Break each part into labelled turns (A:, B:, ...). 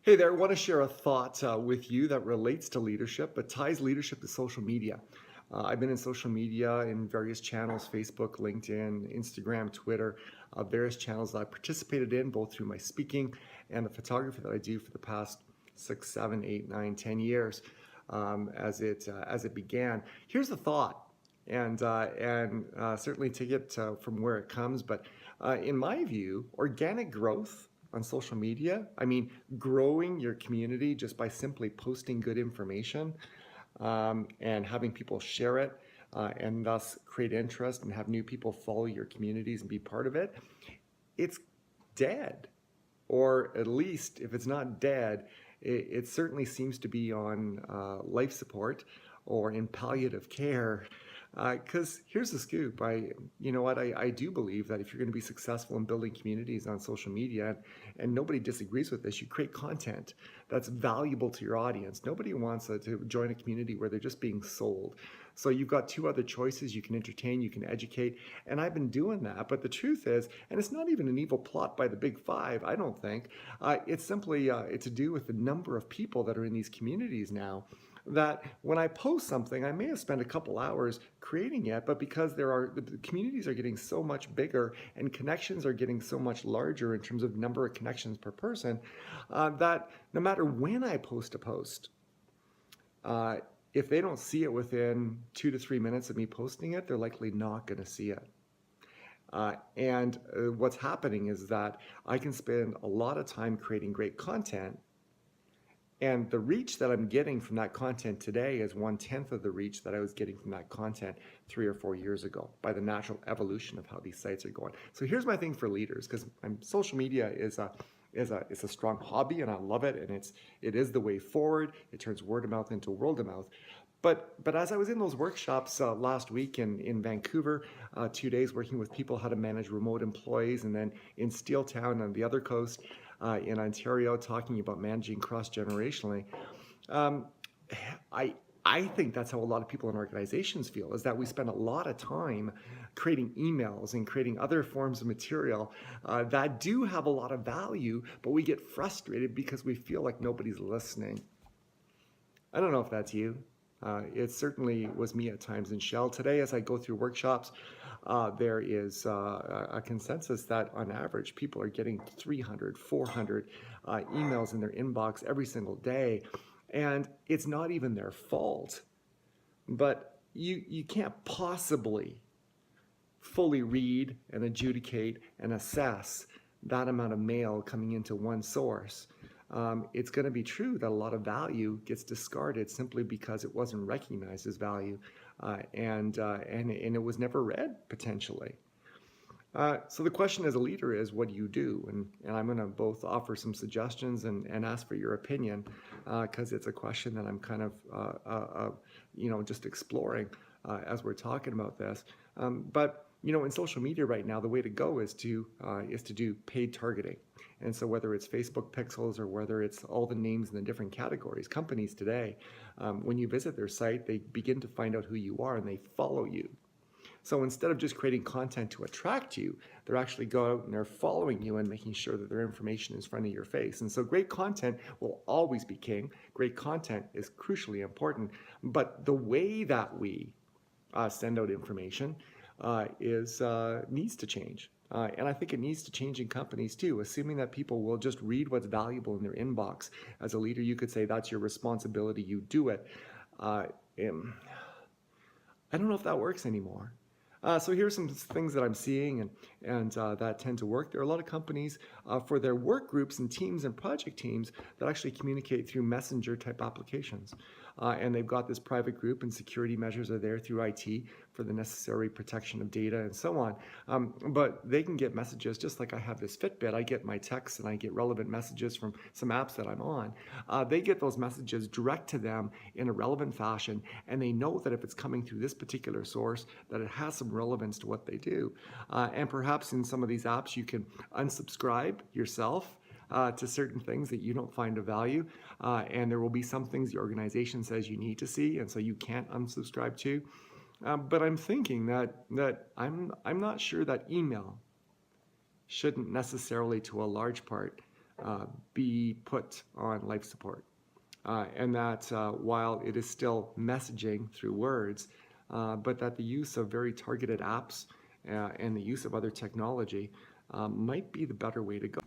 A: Hey there, I want to share a thought with you that relates to leadership, but ties leadership to social media. I've been in social media in various channels: Facebook, LinkedIn, Instagram, Twitter, various channels that I participated in, both through my speaking and the photography that I do for the past 6, 7, 8, 9, 10 years as it began. Here's the thought, and certainly take it from where it comes. But in my view, organic growth on social media, I mean, growing your community just by simply posting good information and having people share it and thus create interest and have new people follow your communities and be part of it, it's dead. Or at least, if it's not dead, it certainly seems to be on life support or in palliative care. Because here's the scoop. You know what? I do believe that if you're going to be successful in building communities on social media, and nobody disagrees with this, you create content that's valuable to your audience. Nobody wants to join a community where they're just being sold. So you've got two other choices. You can entertain, you can educate, and I've been doing that. But the truth is, and it's not even an evil plot by the Big Five, I don't think. It's simply it's to do with the number of people that are in these communities now, that when I post something, I may have spent a couple hours creating it, but because the communities are getting so much bigger and connections are getting so much larger in terms of number of connections per person, that no matter when I post a post, uh, if they don't see it within 2 to 3 minutes of me posting it, they're likely not going to see it. And what's happening is that I can spend a lot of time creating great content, and the reach that I'm getting from that content today is 1/10 of the reach that I was getting from that content 3 or 4 years ago, by the natural evolution of how these sites are going. So here's my thing for leaders, because social media is a strong hobby, and I love it, and it is the way forward. It turns word of mouth into world of mouth. But as I was in those workshops last week in Vancouver, 2 days working with people how to manage remote employees, and then in Steeltown on the other coast in Ontario talking about managing cross-generationally, um, I I think that's how a lot of people in organizations feel, is that we spend a lot of time creating emails and creating other forms of material that do have a lot of value, but we get frustrated because we feel like nobody's listening. I don't know if that's you. It certainly was me at times in Shell. Today, as I go through workshops, there is a consensus that on average, people are getting 300, 400 emails in their inbox every single day. And it's not even their fault. But you can't possibly fully read and adjudicate and assess that amount of mail coming into one source. It's going to be true that a lot of value gets discarded simply because it wasn't recognized as value, and it was never read potentially. So the question as a leader is, what do you do? And I'm going to both offer some suggestions and ask for your opinion, because it's a question that I'm kind of just exploring as we're talking about this. But in social media right now, the way to go is to do paid targeting. And so whether it's Facebook pixels or whether it's all the names in the different categories, companies today, when you visit their site, they begin to find out who you are and they follow you. So instead of just creating content to attract you, they're actually go out and they're following you and making sure that their information is in front of your face. And so great content will always be king. Great content is crucially important. But the way that we send out information needs to change. And I think it needs to change in companies too, assuming that people will just read what's valuable in their inbox. As a leader, you could say that's your responsibility, you do it. I don't know if that works anymore. So here's some things that I'm seeing and that tend to work. There are a lot of companies for their work groups and teams and project teams that actually communicate through messenger type applications. And they've got this private group, and security measures are there through IT for the necessary protection of data and so on. But they can get messages just like I have this Fitbit. I get my texts and I get relevant messages from some apps that I'm on. They get those messages direct to them in a relevant fashion, and they know that if it's coming through this particular source, that it has some relevance to what they do. And perhaps in some of these apps, you can unsubscribe yourself to certain things that you don't find of value, and there will be some things the organization says you need to see, and so you can't unsubscribe to. But I'm thinking that I'm not sure that email shouldn't necessarily, to a large part, be put on life support. And that while it is still messaging through words, but that the use of very targeted apps and the use of other technology might be the better way to go.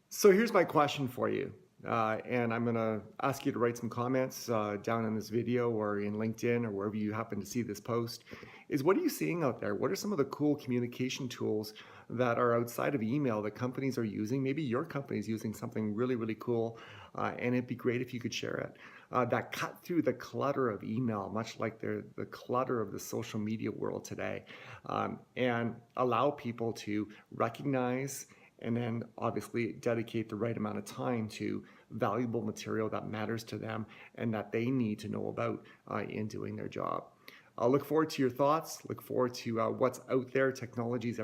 A: So here's my question for you. And I'm going to ask you to write some comments down in this video or in LinkedIn or wherever you happen to see this post. Is what are you seeing out there? What are some of the cool communication tools that are outside of email that companies are using? Maybe your company is using something really, really cool, and it'd be great if you could share it. That cut through the clutter of email, much like the clutter of the social media world today, and allow people to recognize and then obviously dedicate the right amount of time to valuable material that matters to them and that they need to know about in doing their job. I'll look forward to your thoughts, look forward to what's out there. Technology is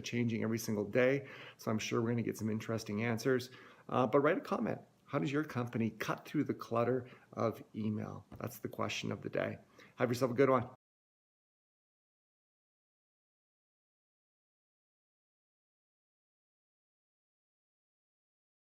A: changing every single day, so I'm sure we're going to get some interesting answers. But write a comment. How does your company cut through the clutter of email? That's the question of the day. Have yourself a good one.